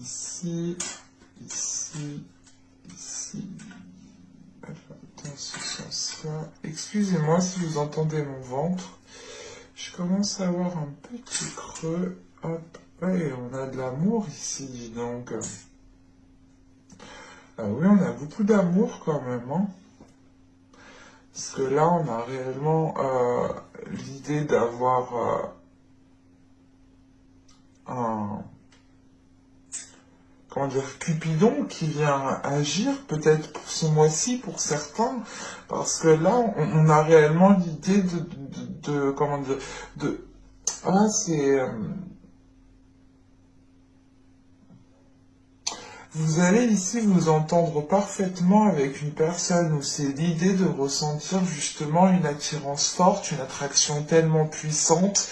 ici, ici, ici. Dans ce sens-là. Excusez-moi si vous entendez mon ventre. Je commence à avoir un petit creux. Hop. Ouais, on a de l'amour ici, dis donc. Ah oui, on a beaucoup d'amour quand même, hein. Parce que là, on a réellement l'idée d'avoir un, comment dire, Cupidon qui vient agir peut-être pour ce mois-ci pour certains, parce que là, on a réellement l'idée comment dire, ah, c'est, vous allez ici vous entendre parfaitement avec une personne où c'est l'idée de ressentir justement une attirance forte, une attraction tellement puissante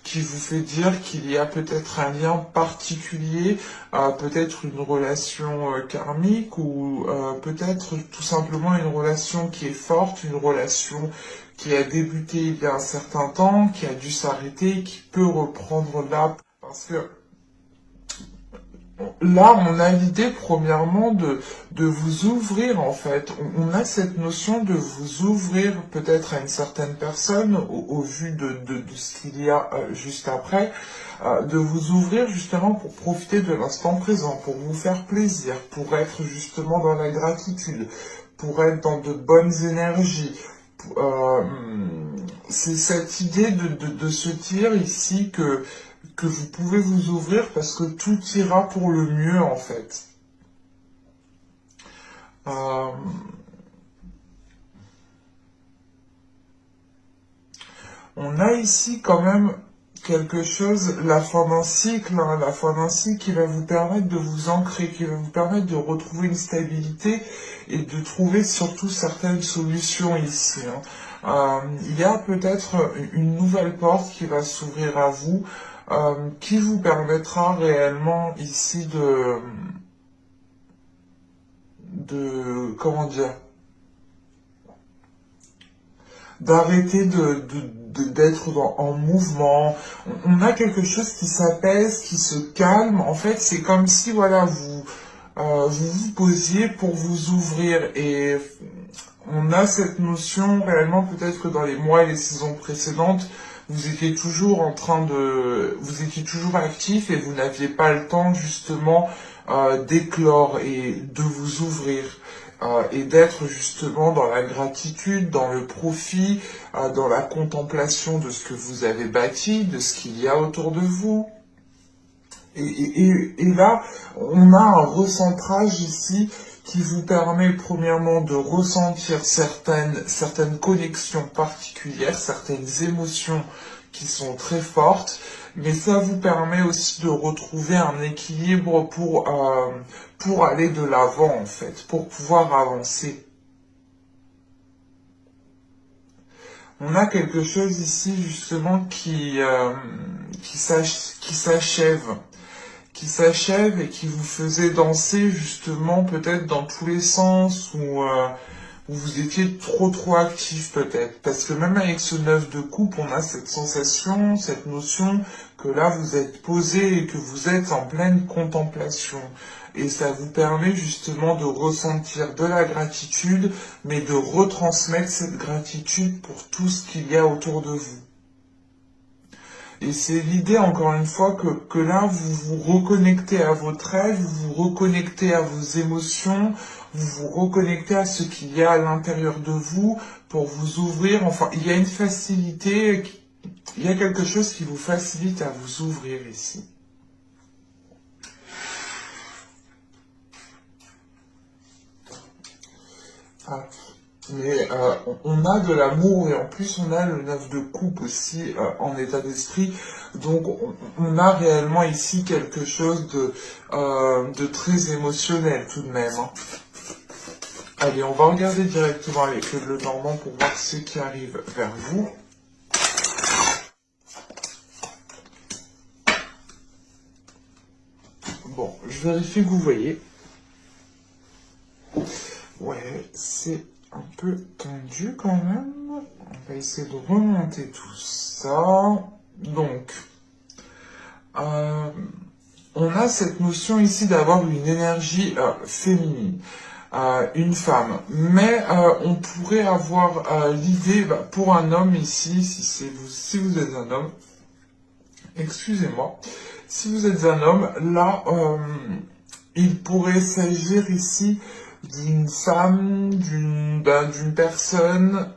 qui vous fait dire qu'il y a peut-être un lien particulier, peut-être une relation karmique ou peut-être tout simplement une relation qui est forte, une relation qui a débuté il y a un certain temps, qui a dû s'arrêter, qui peut reprendre là. Parce que là, on a l'idée, premièrement, de vous ouvrir, en fait. On a cette notion de vous ouvrir peut-être à une certaine personne, au vu de ce qu'il y a juste après, de vous ouvrir justement pour profiter de l'instant présent, pour vous faire plaisir, pour être justement dans la gratitude, pour être dans de bonnes énergies. Euh, c'est cette idée de se dire ici que vous pouvez vous ouvrir parce que tout ira pour le mieux en fait. Euh, on a ici quand même quelque chose, la fin d'un cycle, hein, la fin d'un cycle qui va vous permettre de vous ancrer, qui va vous permettre de retrouver une stabilité et de trouver surtout certaines solutions ici, hein. Il y a peut-être une nouvelle porte qui va s'ouvrir à vous, qui vous permettra réellement ici comment dire, d'arrêter d'être en mouvement. On a quelque chose qui s'apaise, qui se calme. En fait, c'est comme si, voilà, vous vous posiez pour vous ouvrir. Et on a cette notion, réellement, peut-être que dans les mois et les saisons précédentes, vous étiez toujours vous étiez toujours actif et vous n'aviez pas le temps, justement, d'éclore et de vous ouvrir. Et d'être justement dans la gratitude, dans le profit, dans la contemplation de ce que vous avez bâti, de ce qu'il y a autour de vous. Et là, on a un recentrage ici qui vous permet premièrement de ressentir certaines connexions particulières, certaines émotions qui sont très fortes, mais ça vous permet aussi de retrouver un équilibre pour aller de l'avant en fait, pour pouvoir avancer. On a quelque chose ici justement qui s'achève, et qui vous faisait danser justement peut-être dans tous les sens où vous étiez trop actif peut-être. Parce que même avec ce 9 de coupe, on a cette sensation, cette notion que là vous êtes posé et que vous êtes en pleine contemplation. Et ça vous permet justement de ressentir de la gratitude, mais de retransmettre cette gratitude pour tout ce qu'il y a autour de vous. Et c'est l'idée, encore une fois, que là, vous vous reconnectez à votre rêve, vous vous reconnectez à vos émotions, vous vous reconnectez à ce qu'il y a à l'intérieur de vous pour vous ouvrir. Enfin, il y a une facilité, il y a quelque chose qui vous facilite à vous ouvrir ici. Ah. Mais on a de l'amour et en plus on a le 9 de coupe aussi en état d'esprit. Donc on a réellement ici quelque chose de très émotionnel tout de même, hein. Allez, on va regarder directement avec le bleu normand pour voir ce qui arrive vers vous. Bon, je vérifie que vous voyez. Ouais, c'est un peu tendu quand même. On va essayer de remonter tout ça. Donc, on a cette notion ici d'avoir une énergie féminine, une femme. Mais on pourrait avoir l'idée, pour un homme ici, si vous êtes un homme, excusez-moi, si vous êtes un homme, là, il pourrait s'agir ici d'une femme, d'une personne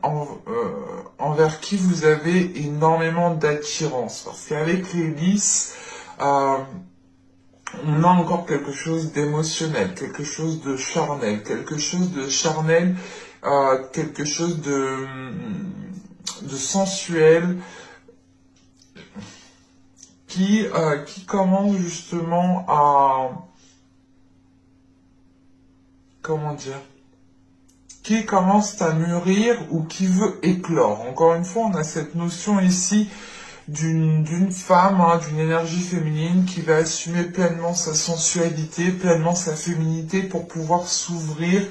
envers qui vous avez énormément d'attirance. Parce qu'avec les lys, on a encore quelque chose d'émotionnel, quelque chose de charnel, quelque chose de sensuel qui commence justement à, comment dire, qui commence à mûrir ou qui veut éclore. Encore une fois, on a cette notion ici d'une femme, hein, d'une énergie féminine qui va assumer pleinement sa sensualité, pleinement sa féminité pour pouvoir s'ouvrir,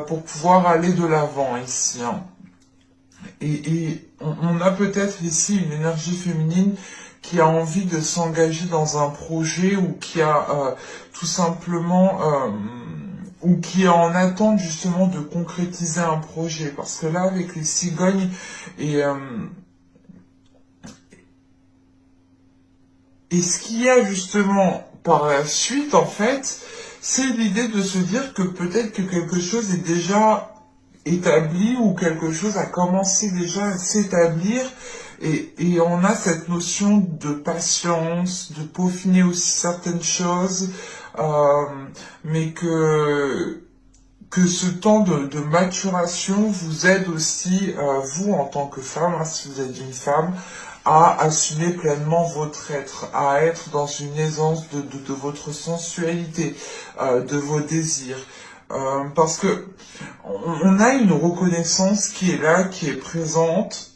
pour pouvoir aller de l'avant ici. Hein. Et on a peut-être ici une énergie féminine qui a envie de s'engager dans un projet ou qui a tout simplement ou qui est en attente justement de concrétiser un projet. Parce que là, avec les cigognes et ce qu'il y a justement par la suite, en fait, c'est l'idée de se dire que peut-être que quelque chose est déjà établi ou quelque chose a commencé déjà à s'établir et on a cette notion de patience, de peaufiner aussi certaines choses, euh, mais que ce temps de maturation vous aide aussi, vous en tant que femme, hein, si vous êtes une femme, à assumer pleinement votre être, à être dans une aisance de votre sensualité, de vos désirs. Parce que on a une reconnaissance qui est là, qui est présente,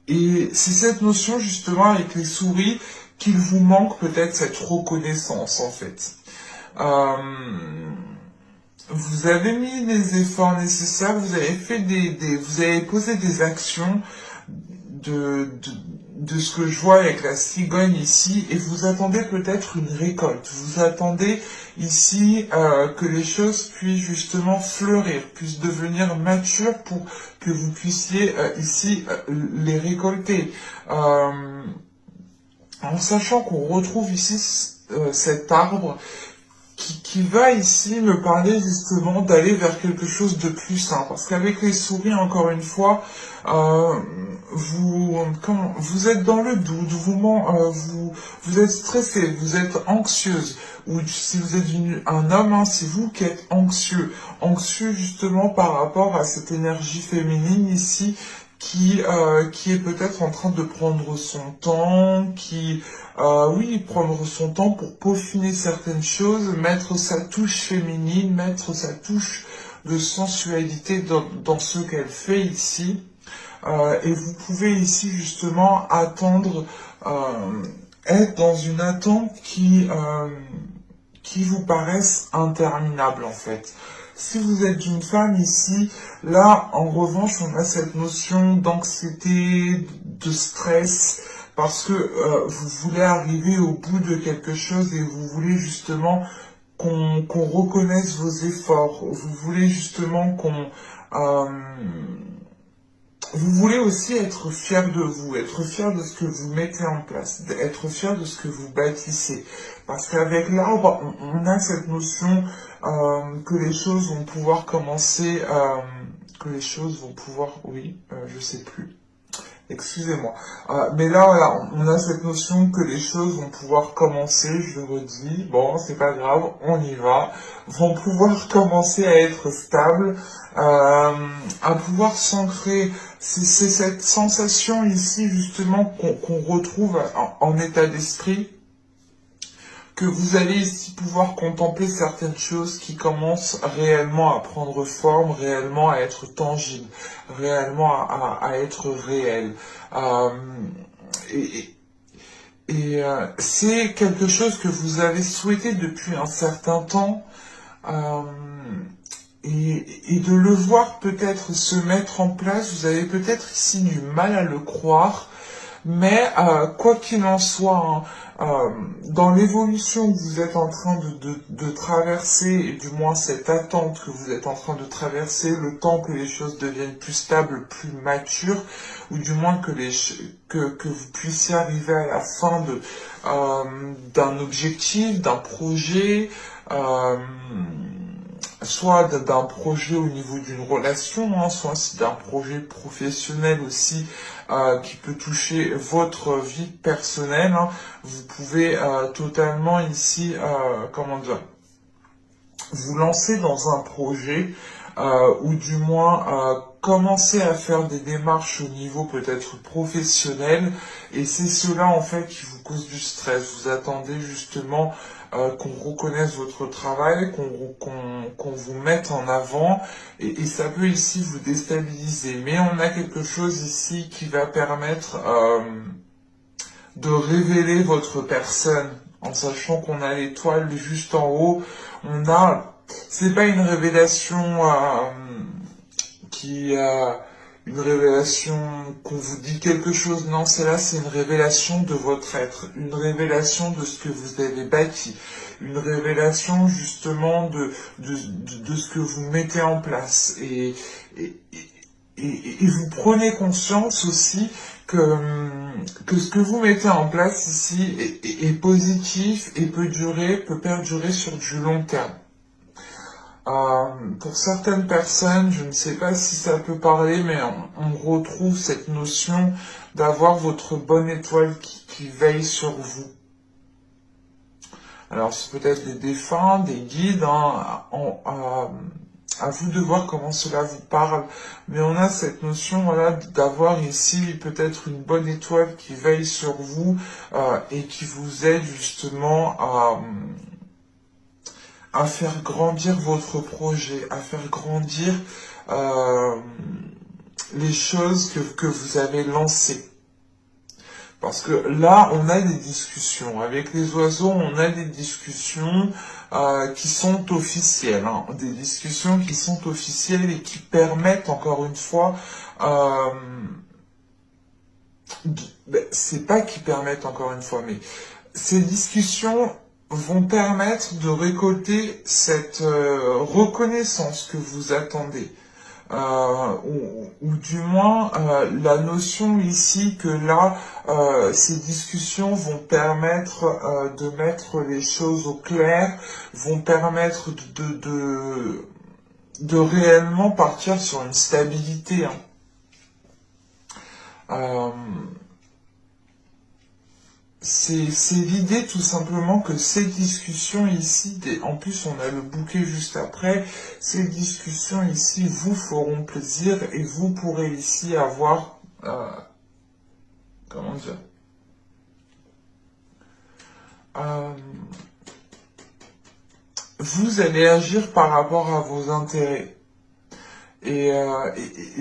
et c'est cette notion justement avec les souris qu'il vous manque peut-être cette reconnaissance en fait. Euh, vous avez mis les efforts nécessaires, vous avez fait vous avez posé des actions de, de, de ce que je vois avec la cigogne ici, et vous attendez peut-être une récolte. Vous attendez ici que les choses puissent justement fleurir, puissent devenir matures pour que vous puissiez ici les récolter. En sachant qu'on retrouve ici cet arbre qui va ici me parler justement d'aller vers quelque chose de plus sain. Parce qu'avec les souris, encore une fois, vous êtes dans le doute, vous êtes stressé, vous êtes anxieuse. Ou si vous êtes un homme, hein, c'est vous qui êtes anxieux. Anxieux justement par rapport à cette énergie féminine ici qui est peut-être en train de prendre son temps, oui, prendre son temps pour peaufiner certaines choses, mettre sa touche féminine, mettre sa touche de sensualité dans ce qu'elle fait ici. Et vous pouvez ici justement attendre, être dans une attente qui vous paraissent interminables en fait. Si vous êtes une femme ici, là en revanche on a cette notion d'anxiété, de stress, parce que vous voulez arriver au bout de quelque chose et vous voulez justement qu'on reconnaisse vos efforts, vous voulez justement vous voulez aussi être fier de vous, être fier de ce que vous mettez en place, être fier de ce que vous bâtissez. Parce qu'avec l'arbre, on a cette notion que les choses vont pouvoir commencer, que les choses vont pouvoir, oui, je sais plus. Excusez-moi. Mais là, voilà, on a cette notion que les choses vont pouvoir commencer, je le redis, bon, c'est pas grave, on y va, vont pouvoir commencer à être stables, à pouvoir s'ancrer. C'est cette sensation ici, justement, qu'on retrouve en état d'esprit, que vous allez ici pouvoir contempler certaines choses qui commencent réellement à prendre forme, réellement à être tangibles, réellement à être réelles. Euh, et c'est quelque chose que vous avez souhaité depuis un certain temps. Euh, et de le voir peut-être se mettre en place, vous avez peut-être ici du mal à le croire, Mais quoi qu'il en soit, hein, dans l'évolution que vous êtes en train de traverser, et du moins cette attente que vous êtes en train de traverser, le temps que les choses deviennent plus stables, plus matures, ou du moins que vous puissiez arriver à la fin d'un objectif, d'un projet, euh, soit d'un projet au niveau d'une relation, hein, soit d'un projet professionnel aussi qui peut toucher votre vie personnelle, hein. Vous pouvez totalement ici, comment dire, vous lancer dans un projet ou du moins commencer à faire des démarches au niveau peut-être professionnel, et c'est cela en fait qui vous cause du stress. Vous attendez justement qu'on reconnaisse votre travail, qu'on vous mette en avant, et ça peut ici vous déstabiliser. Mais on a quelque chose ici qui va permettre de révéler votre personne, en sachant qu'on a l'étoile juste en haut. C'est pas une révélation une révélation qu'on vous dit quelque chose. Non, c'est une révélation de votre être, une révélation de ce que vous avez bâti, une révélation justement de ce que vous mettez en place. Et vous prenez conscience aussi que ce que vous mettez en place ici est positif et peut perdurer sur du long terme. Pour certaines personnes, je ne sais pas si ça peut parler, mais on retrouve cette notion d'avoir votre bonne étoile qui veille sur vous. Alors, c'est peut-être des défunts, des guides, hein, à vous de voir comment cela vous parle, mais on a cette notion, voilà, d'avoir ici peut-être une bonne étoile qui veille sur vous et qui vous aide justement à faire grandir votre projet, à faire grandir les choses que vous avez lancées. Parce que là, on a des discussions. Avec les oiseaux, on a des discussions qui sont officielles. Hein. Des discussions qui sont officielles et qui permettent, encore une fois, c'est pas qui permettent, encore une fois, mais ces discussions vont permettre de récolter cette reconnaissance que vous attendez. Ou du moins la notion ici que là, ces discussions vont permettre de mettre les choses au clair, vont permettre de réellement partir sur une stabilité. Hein. C'est l'idée tout simplement que ces discussions ici, en plus on a le bouquet juste après, ces discussions ici vous feront plaisir et vous pourrez ici avoir, comment dire, vous allez agir par rapport à vos intérêts. Et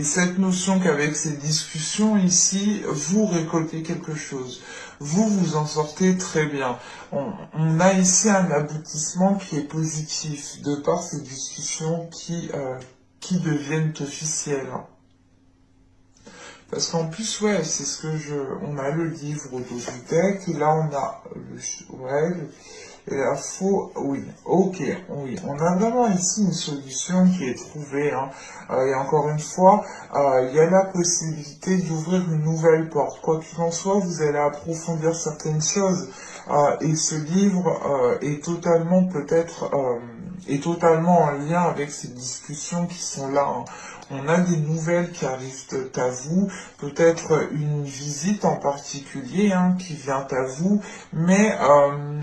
cette notion qu'avec ces discussions ici, vous récoltez quelque chose. Vous vous en sortez très bien. On a ici un aboutissement qui est positif de par ces discussions qui deviennent officielles. Parce qu'en plus, ouais, c'est ce que on a le livre du deck, et là on a et la faux, oui, ok, oui, on a vraiment ici une solution qui est trouvée, hein. Et encore une fois, il y a la possibilité d'ouvrir une nouvelle porte. Quoi qu'il en soit, vous allez approfondir certaines choses, et ce livre est totalement est totalement en lien avec ces discussions qui sont là, hein. On a des nouvelles qui arrivent à vous, peut-être une visite en particulier hein, qui vient à vous, mais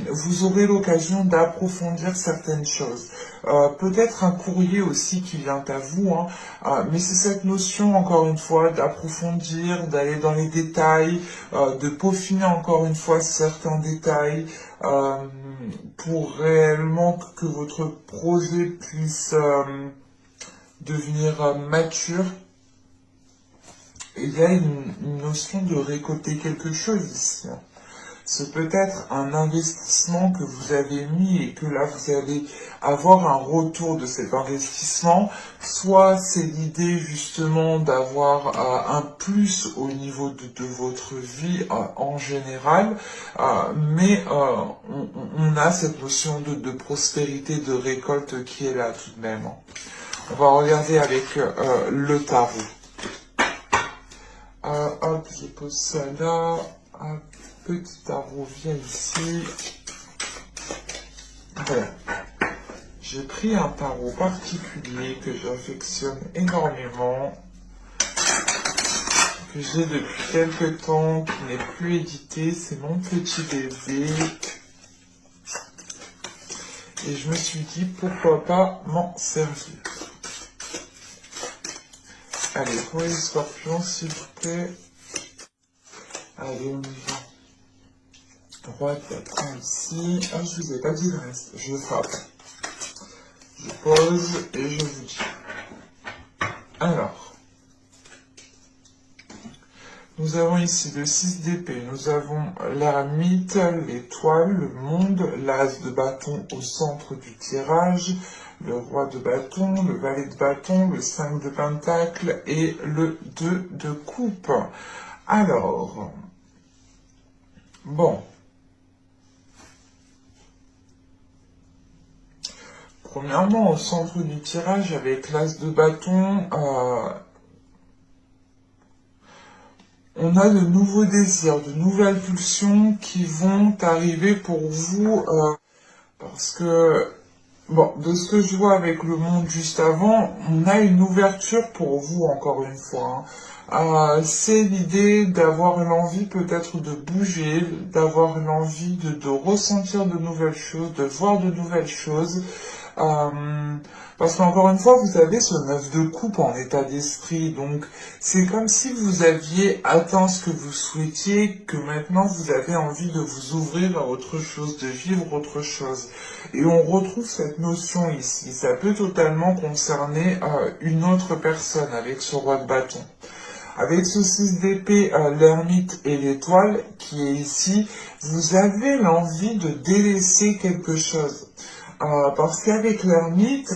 vous aurez l'occasion d'approfondir certaines choses. Peut-être un courrier aussi qui vient à vous, hein, mais c'est cette notion, encore une fois, d'approfondir, d'aller dans les détails, de peaufiner encore une fois certains détails, pour réellement que votre projet puisse devenir mature. Et il y a une notion de récolter quelque chose ici. Hein. c'est peut-être un investissement que vous avez mis et que là vous allez avoir un retour de cet investissement, soit c'est l'idée justement d'avoir un plus au niveau de votre vie en général, mais on a cette notion de prospérité, de récolte qui est là tout de même. On va regarder avec le tarot. Hop, je pose ça là. Un petit tarot vient ici. Voilà. J'ai pris un tarot particulier que j'affectionne énormément, que j'ai depuis quelques temps, qui n'est plus édité. C'est mon petit bébé. Et je me suis dit, pourquoi pas m'en servir. Allez, pour les scorpions, s'il vous plaît. Allez, on y va. Roi de bâton ici. Ah, je vous ai pas dit le reste. Je frappe. Je pose et je vous dis. Alors. Nous avons ici le 6 d'épée. Nous avons l'ermite, l'étoile, le monde, l'as de bâton au centre du tirage, le roi de bâton, le valet de bâton, le 5 de pentacle et le 2 de coupe. Alors, bon. Premièrement, au centre du tirage, avec l'as de bâton, on a de nouveaux désirs, de nouvelles pulsions qui vont arriver pour vous, parce que, bon, de ce que je vois avec le monde juste avant, on a une ouverture pour vous, encore une fois. C'est l'idée d'avoir l'envie peut-être de bouger, d'avoir l'envie de ressentir de nouvelles choses, de voir de nouvelles choses. Parce qu'encore une fois, vous avez ce 9 de coupe en état d'esprit, donc c'est comme si vous aviez atteint ce que vous souhaitiez, que maintenant vous avez envie de vous ouvrir à autre chose, de vivre autre chose. Et on retrouve cette notion ici, ça peut totalement concerner une autre personne avec ce roi de bâton. Avec ce 6 d'épée, l'ermite et l'étoile qui est ici, vous avez l'envie de délaisser quelque chose. Parce qu'avec l'ermite,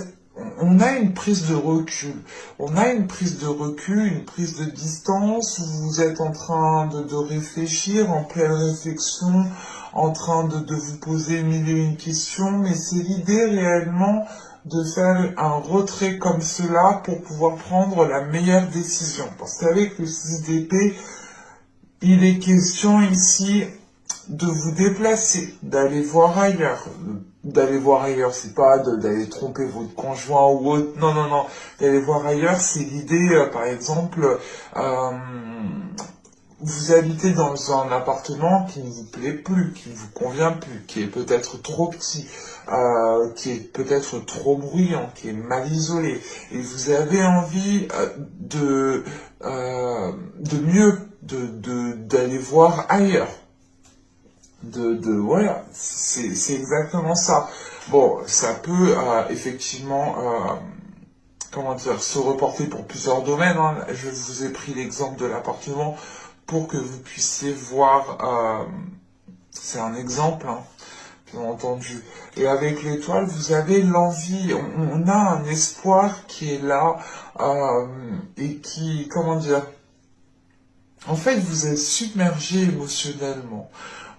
on a une prise de recul. On a une prise de recul, une prise de distance, où vous êtes en train de réfléchir, en pleine réflexion, en train de vous poser mille et une questions, mais c'est l'idée réellement de faire un retrait comme cela pour pouvoir prendre la meilleure décision. Parce qu'avec le 6 d'épée, il est question ici de vous déplacer, d'aller voir ailleurs. D'aller voir ailleurs, c'est pas d'aller tromper votre conjoint ou autre. Non, non, non. D'aller voir ailleurs, c'est l'idée, par exemple, vous habitez dans un appartement qui ne vous plaît plus, qui ne vous convient plus, qui est peut-être trop petit, qui est peut-être trop bruyant, qui est mal isolé, et vous avez envie de mieux, d'aller voir ailleurs. Voilà, c'est exactement ça. Bon, ça peut effectivement, comment dire, se reporter pour plusieurs domaines, hein. Je vous ai pris l'exemple de l'appartement pour que vous puissiez voir, c'est un exemple, hein, bien entendu. Et avec l'étoile, vous avez l'envie, on a un espoir qui est là, et qui, comment dire, en fait, vous êtes submergé émotionnellement.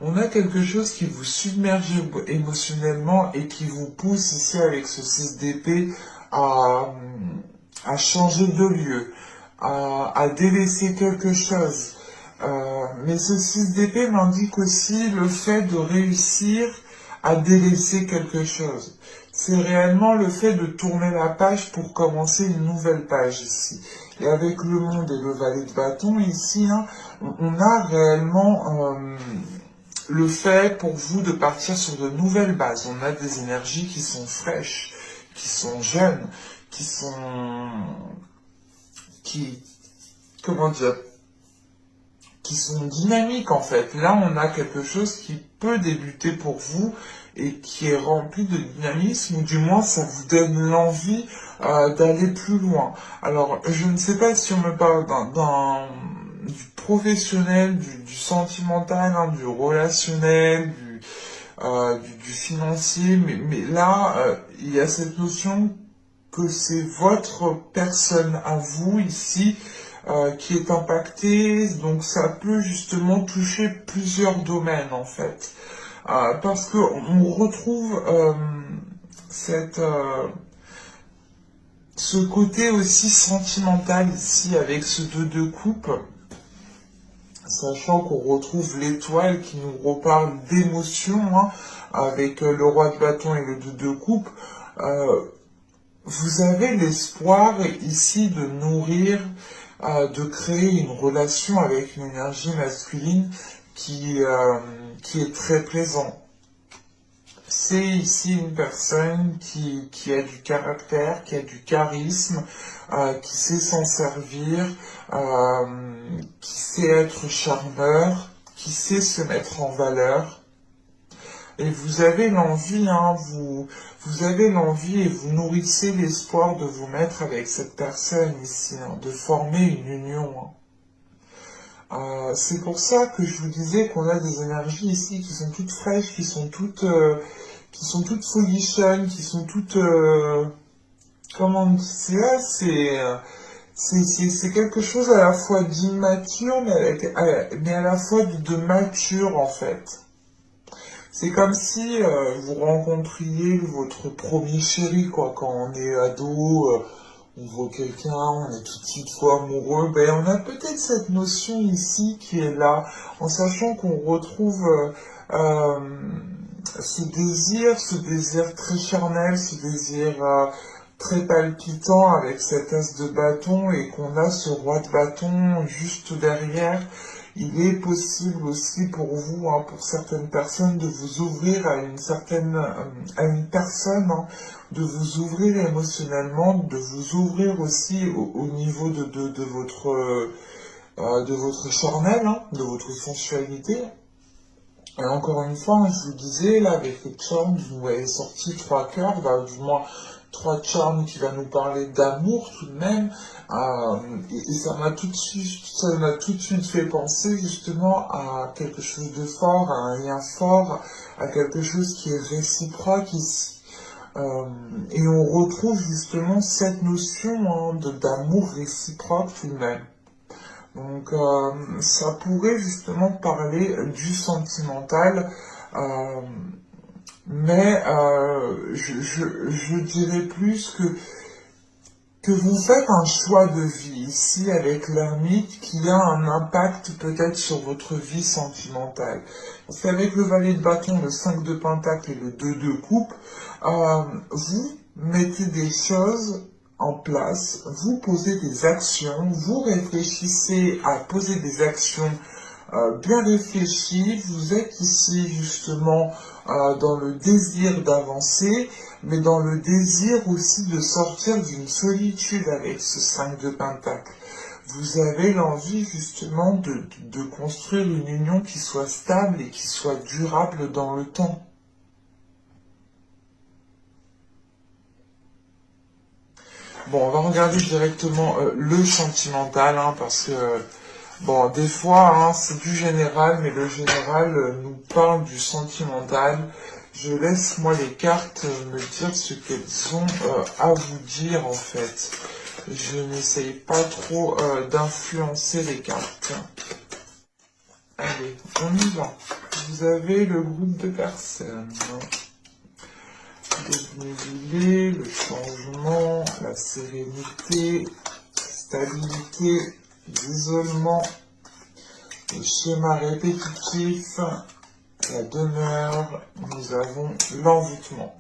On a quelque chose qui vous submerge émotionnellement et qui vous pousse ici avec ce 6 d'épée à changer de lieu, à délaisser quelque chose. Mais ce 6 d'épée m'indique aussi le fait de réussir à délaisser quelque chose. C'est réellement le fait de tourner la page pour commencer une nouvelle page ici. Et avec le monde et le valet de bâton ici, hein, on a réellement le fait pour vous de partir sur de nouvelles bases. On a des énergies qui sont fraîches, qui sont jeunes, comment dire, qui sont dynamiques en fait. Là, on a quelque chose qui peut débuter pour vous et qui est rempli de dynamisme, ou du moins ça vous donne l'envie d'aller plus loin. Alors, je ne sais pas si on me parle d'un du professionnel, du sentimental, hein, du relationnel, du financier, mais là, il y a cette notion que c'est votre personne à vous ici qui est impactée, donc ça peut justement toucher plusieurs domaines en fait. Parce que on retrouve cette, ce côté aussi sentimental ici avec ce 2 de coupe, sachant qu'on retrouve l'étoile qui nous reparle d'émotions, hein, avec le roi de bâton et le 2 de coupe. Vous avez l'espoir ici de nourrir, de créer une relation avec une énergie masculine qui est très plaisante. C'est ici une personne qui a du caractère, qui a du charisme, qui sait s'en servir, qui sait être charmeur, qui sait se mettre en valeur. Et vous avez l'envie, hein, vous avez l'envie et vous nourrissez l'espoir de vous mettre avec cette personne ici, hein, de former une union. Hein. C'est pour ça que je vous disais qu'on a des énergies ici qui sont toutes fraîches, qui sont toutes folichonnes, qui sont toutes, comment on dit ça, c'est quelque chose à la fois d'immature, mais à la fois de mature en fait. C'est comme si vous rencontriez votre premier chéri, quoi, quand on est ado, on voit quelqu'un, on est tout de suite fou amoureux, ben on a peut-être cette notion ici qui est là, en sachant qu'on retrouve ce désir très charnel, ce désir très palpitant avec cet as de bâton et qu'on a ce roi de bâton juste derrière. Il est possible aussi pour vous, hein, pour certaines personnes, de vous ouvrir à à une personne, hein, de vous ouvrir émotionnellement, de vous ouvrir aussi au niveau de votre charnel, hein, de votre sensualité. Et encore une fois, je vous disais, là, avec les charmes, vous avez sorti 3 cœurs, bah, du moins 3 charmes qui va nous parler d'amour tout de même. Et ça m'a tout de suite fait penser justement à quelque chose de fort, à un lien fort, à quelque chose qui est réciproque ici. Et on retrouve justement cette notion, hein, d'amour réciproque tout de même. Donc ça pourrait justement parler du sentimental, euh, mais je dirais plus que vous faites un choix de vie ici avec l'ermite qui a un impact peut-être sur votre vie sentimentale. Parce qu'avec le valet de bâton, le 5 de pentacle et le 2 de coupe, vous mettez des choses en place, vous posez des actions, vous réfléchissez à poser des actions bien réfléchies, vous êtes ici justement dans le désir d'avancer, mais dans le désir aussi de sortir d'une solitude avec ce 5 de pentacle. Vous avez l'envie justement de construire une union qui soit stable et qui soit durable dans le temps. Bon, on va regarder directement le sentimental, hein, parce que, bon, des fois, hein, c'est du général, mais le général nous parle du sentimental. Je laisse, moi, les cartes me dire ce qu'elles ont à vous dire, en fait. Je n'essaye pas trop d'influencer les cartes. Allez, on y va. Vous avez le groupe de personnes. Dénébulé, le changement, la sérénité, stabilité, l'isolement, le schéma répétitif, la demeure, nous avons l'envoûtement.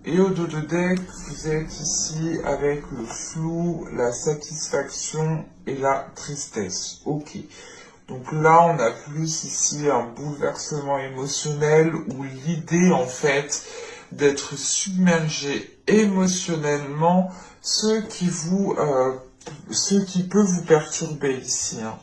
Et au dos de deck, vous êtes ici avec le flou, la satisfaction et la tristesse. Ok. Donc là, on a plus ici un bouleversement émotionnel où l'idée, en fait, d'être submergé émotionnellement, ce qui peut vous perturber ici. Hein.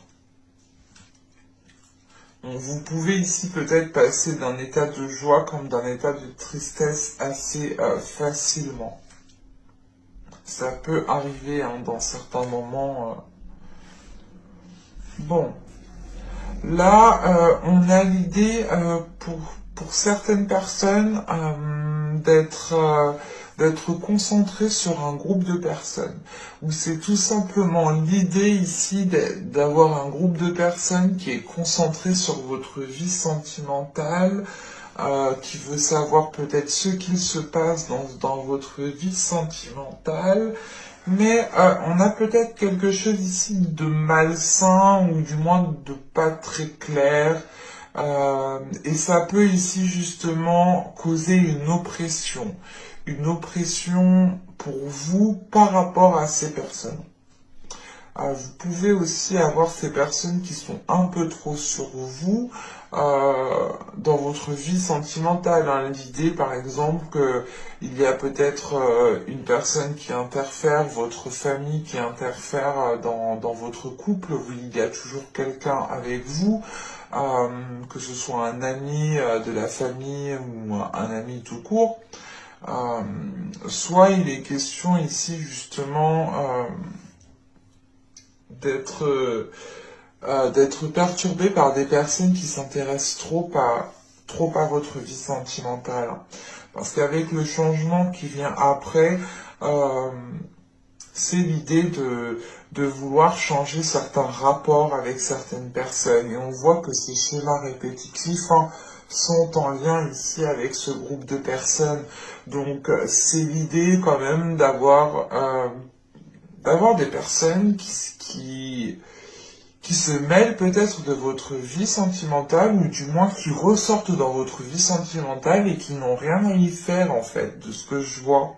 Donc, vous pouvez ici peut-être passer d'un état de joie comme d'un état de tristesse assez facilement. Ça peut arriver, hein, dans certains moments. Bon, là, on a l'idée pour certaines personnes d'être concentré sur un groupe de personnes, où c'est tout simplement l'idée ici d'avoir un groupe de personnes qui est concentré sur votre vie sentimentale, qui veut savoir peut-être ce qu'il se passe dans votre vie sentimentale, mais on a peut-être quelque chose ici de malsain ou du moins de pas très clair. Et ça peut ici justement causer une oppression pour vous par rapport à ces personnes. Vous pouvez aussi avoir ces personnes qui sont un peu trop sur vous dans votre vie sentimentale, hein. L'idée, par exemple, qu'il y a peut-être une personne qui interfère, votre famille qui interfère dans votre couple, où il y a toujours quelqu'un avec vous, que ce soit un ami de la famille ou un ami tout court. Euh, Soit il est question ici justement d'être perturbé par des personnes qui s'intéressent trop à votre vie sentimentale. Parce qu'avec le changement qui vient après, euh, c'est l'idée de vouloir changer certains rapports avec certaines personnes. Et on voit que ces schémas répétitifs, hein, sont en lien ici avec ce groupe de personnes. Donc c'est l'idée quand même d'avoir des personnes qui se mêlent peut-être de votre vie sentimentale, ou du moins qui ressortent dans votre vie sentimentale et qui n'ont rien à y faire en fait, de ce que je vois.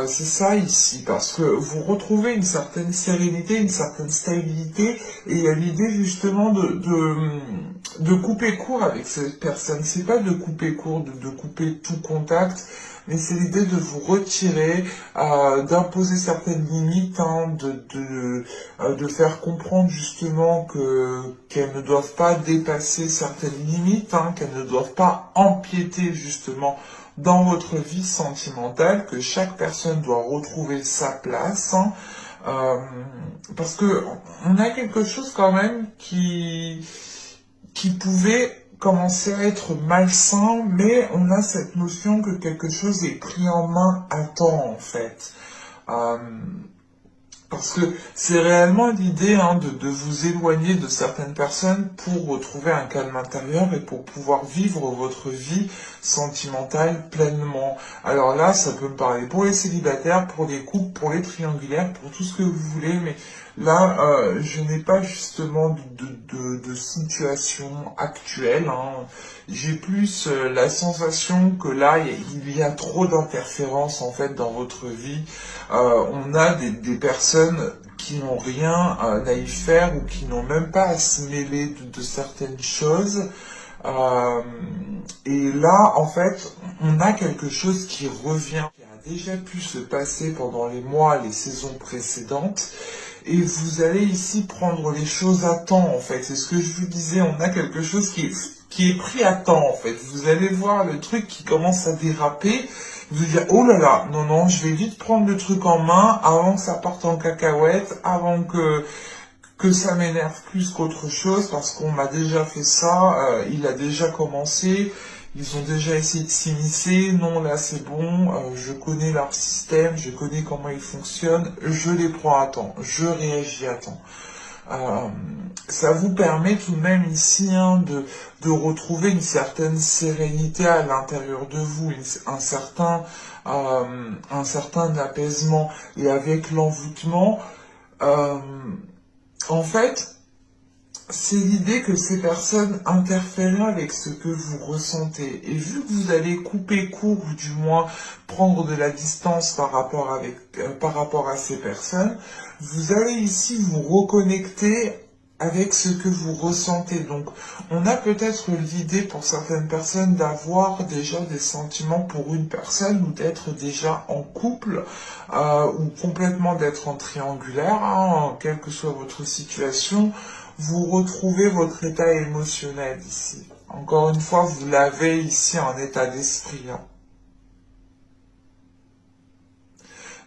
C'est ça ici, parce que vous retrouvez une certaine sérénité, une certaine stabilité, et il y a l'idée justement de couper court avec cette personne. C'est pas de couper court, de couper tout contact, mais c'est l'idée de vous retirer, d'imposer certaines limites, hein, de faire comprendre justement qu'elles ne doivent pas dépasser certaines limites, hein, qu'elles ne doivent pas empiéter justement dans votre vie sentimentale, que chaque personne doit retrouver sa place, hein, euh, parce que on a quelque chose quand même qui pouvait commencer à être malsain, mais on a cette notion que quelque chose est pris en main à temps en fait. Euh, Parce que c'est réellement l'idée, hein, de vous éloigner de certaines personnes pour retrouver un calme intérieur et pour pouvoir vivre votre vie sentimentale pleinement. Alors là, ça peut me parler pour les célibataires, pour les couples, pour les triangulaires, pour tout ce que vous voulez, mais là, je n'ai pas justement de situation actuelle, hein. J'ai plus la sensation que là, il y a trop d'interférences en fait dans votre vie. On a des personnes qui n'ont rien à y faire ou qui n'ont même pas à se mêler de certaines choses. Euh, et là, en fait, on a quelque chose qui revient, qui a déjà pu se passer pendant les mois, les saisons précédentes. Et vous allez ici prendre les choses à temps, en fait. C'est ce que je vous disais, on a quelque chose qui est pris à temps, en fait. Vous allez voir le truc qui commence à déraper, vous dire, oh là là, non, non, je vais vite prendre le truc en main avant que ça parte en cacahuète, avant que ça m'énerve plus qu'autre chose, parce qu'on m'a déjà fait ça, il a déjà commencé, ils ont déjà essayé de s'immiscer, non, là c'est bon, je connais leur système, je connais comment ils fonctionnent, je les prends à temps, je réagis à temps. Euh, Ça vous permet tout de même ici, hein, de retrouver une certaine sérénité à l'intérieur de vous, un certain apaisement. Et avec l'envoûtement, euh, en fait, c'est l'idée que ces personnes interfèrent avec ce que vous ressentez. Et vu que vous allez couper court, ou du moins prendre de la distance par rapport à ces personnes, vous allez ici vous reconnecter avec ce que vous ressentez. Donc, on a peut-être l'idée pour certaines personnes d'avoir déjà des sentiments pour une personne, ou d'être déjà en couple, ou complètement d'être en triangulaire, hein, quelle que soit votre situation. Vous retrouvez votre état émotionnel ici. Encore une fois, vous l'avez ici en état d'esprit, hein.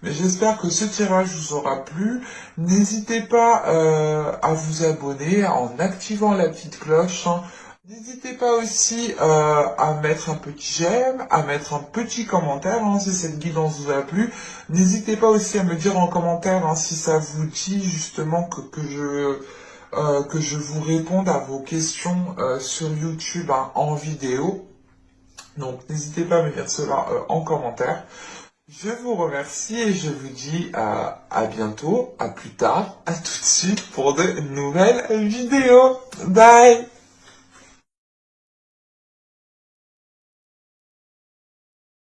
Mais j'espère que ce tirage vous aura plu. N'hésitez pas à vous abonner en activant la petite cloche, hein. N'hésitez pas aussi à mettre un petit j'aime, à mettre un petit commentaire, hein, si cette guidance vous a plu. N'hésitez pas aussi à me dire en commentaire, hein, si ça vous dit justement que je vous réponde à vos questions sur YouTube, hein, en vidéo. Donc n'hésitez pas à me dire cela en commentaire. Je vous remercie et je vous dis à bientôt, à plus tard, à tout de suite pour de nouvelles vidéos. Bye!